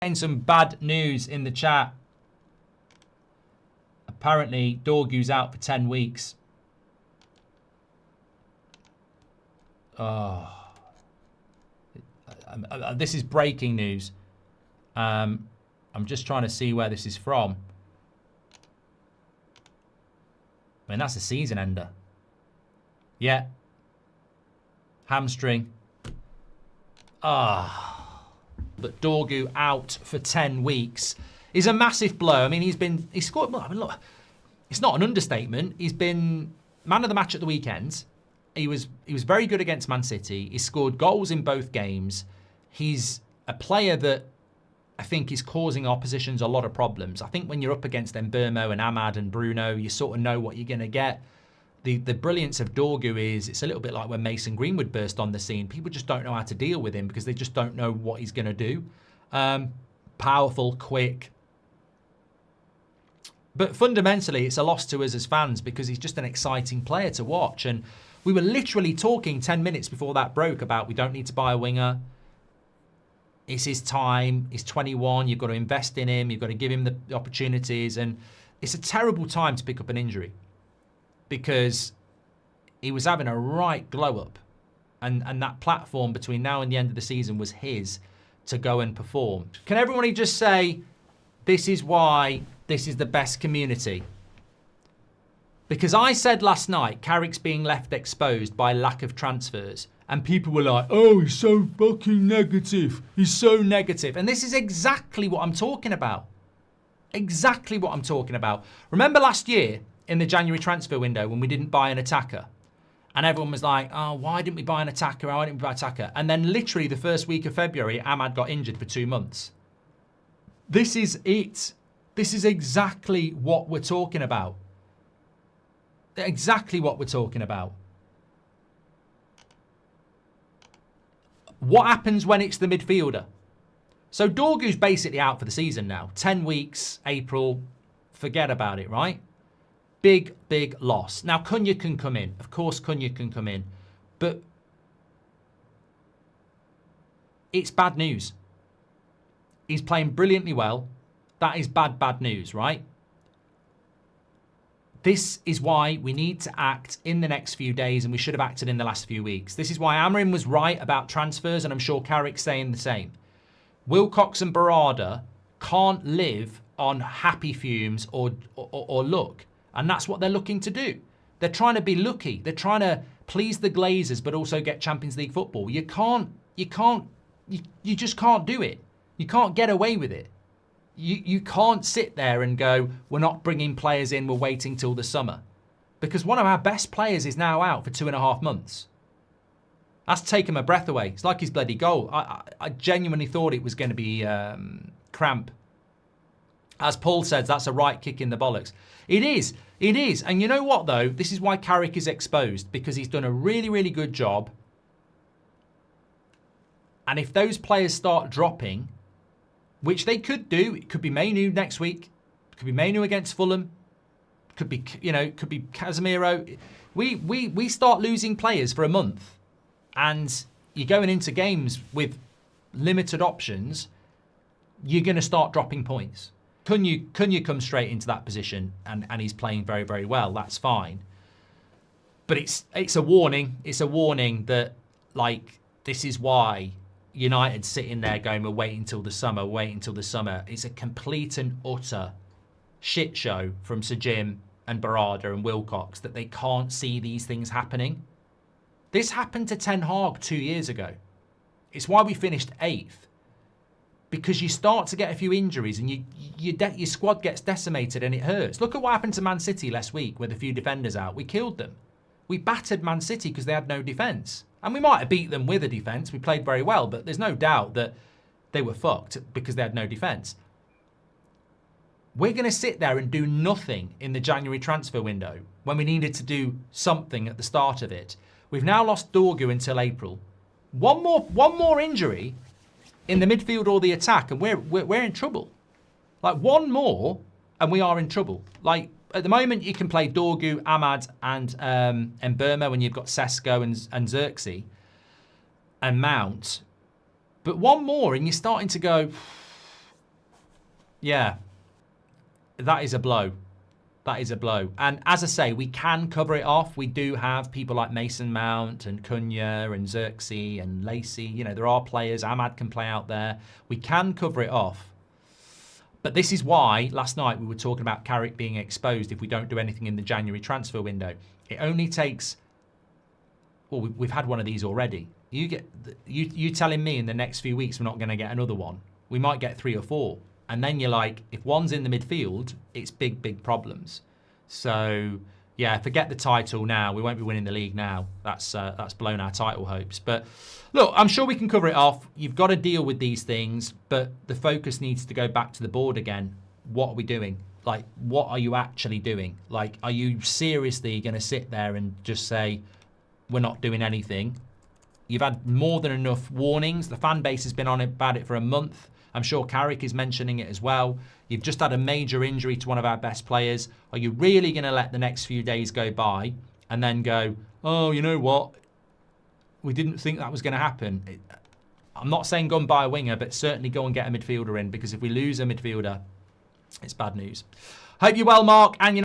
Getting some bad news in the chat. Apparently, Dorgu's out for 10 weeks. Oh. This is breaking news. I'm just trying to see where this is from. I mean, that's a season ender. Yeah. Hamstring. Ah. But Dorgu out for 10 weeks is a massive blow. I mean, he's scored. I mean, look, it's not an understatement. He's been man of the match at the weekend. He was very good against Man City. He scored goals in both games. He's a player that I think is causing oppositions a lot of problems. I think when you're up against Mbeumo and Ahmad and Bruno, you sort of know what you're going to get. The brilliance of Dorgu is it's a little bit like when Mason Greenwood burst on the scene. People just don't know how to deal with him because they just don't know what he's going to do. Powerful, quick. But fundamentally, it's a loss to us as fans because he's just an exciting player to watch. And we were literally talking 10 minutes before that broke about we don't need to buy a winger. It's his time. He's 21. You've got to invest in him. You've got to give him the opportunities. And it's a terrible time to pick up an injury because he was having a right glow up. And that platform between now and the end of the season was his to go and perform. Can everybody just say, this is why this is the best community? Because I said last night, Carrick's being left exposed by lack of transfers. And people were like, oh, he's so fucking negative. He's so negative. And this is exactly what I'm talking about. Exactly what I'm talking about. Remember last year in the January transfer window when we didn't buy an attacker? And everyone was like, oh, why didn't we buy an attacker? Why didn't we buy an attacker? And then literally the first week of February, Ahmad got injured for 2 months. This is it. This is exactly what we're talking about. Exactly what we're talking about. What happens when it's the midfielder? So Dorgu's basically out for the season now. 10 weeks, April, forget about it, right? Big, big loss. Now, Cunha can come in. Of course, Cunha can come in. But it's bad news. He's playing brilliantly well. That is bad, bad news, right? This is why we need to act in the next few days, and we should have acted in the last few weeks. This is why Amorim was right about transfers, and I'm sure Carrick's saying the same. Wilcox and Barada can't live on happy fumes or luck, and that's what they're looking to do. They're trying to be lucky. They're trying to please the Glazers, but also get Champions League football. You just can't do it. You can't get away with it. You can't sit there and go, we're not bringing players in, we're waiting till the summer. Because one of our best players is now out for 2.5 months. That's taken my breath away. It's like his bloody goal. I genuinely thought it was going to be cramp. As Paul says, that's a right kick in the bollocks. It is. It is. And you know what, though? This is why Carrick is exposed. Because he's done a really, really good job. And if those players start dropping, which they could do. It could be Mainu next week. It could be Mainu against Fulham. Could be, could be Casemiro. We start losing players for a month. And you're going into games with limited options. You're going to start dropping points. Cunha comes straight into that position and he's playing very, very well. That's fine. But it's a warning. It's a warning that, like, this is why United sitting there going, we're waiting until the summer, waiting until the summer. It's a complete and utter shit show from Sir Jim and Barada and Wilcox that they can't see these things happening. This happened to Ten Hag 2 years ago. It's why we finished 8th. Because you start to get a few injuries and your squad gets decimated and it hurts. Look at what happened to Man City last week with a few defenders out. We killed them. We battered Man City because they had no defence. And we might have beat them with a defence. We played very well, but there's no doubt that they were fucked because they had no defence. We're going to sit there and do nothing in the January transfer window when we needed to do something at the start of it. We've now lost Dorgu until April. One more injury in the midfield or the attack, and we're in trouble. Like, one more, and we are in trouble. Like, at the moment, you can play Dorgu, Ahmad, and Mbeumo when you've got Sesko and Yeah, that is a blow. That is a blow. And as I say, we can cover it off. We do have people like Mason Mount and Cunha and Xerxes and Lacey. You know, there are players. Ahmad can play out there. We can cover it off. But this is why last night we were talking about Carrick being exposed if we don't do anything in the January transfer window. It only takes... Well, we've had one of these already. You telling me in the next few weeks we're not going to get another one. We might get 3 or 4. And then you're like, if one's in the midfield, it's big, big problems. So, yeah, forget the title now. We won't be winning the league now. That's blown our title hopes. But, look, I'm sure we can cover it off. You've got to deal with these things, but the focus needs to go back to the board again. What are we doing? Like, what are you actually doing? Like, are you seriously going to sit there and just say, we're not doing anything? You've had more than enough warnings. The fan base has been on about it for a month. I'm sure Carrick is mentioning it as well. You've just had a major injury to one of our best players. Are you really going to let the next few days go by and then go, oh, you know what? We didn't think that was going to happen. I'm not saying go and buy a winger, but certainly go and get a midfielder in, because if we lose a midfielder, it's bad news. Hope you're well, Mark, and you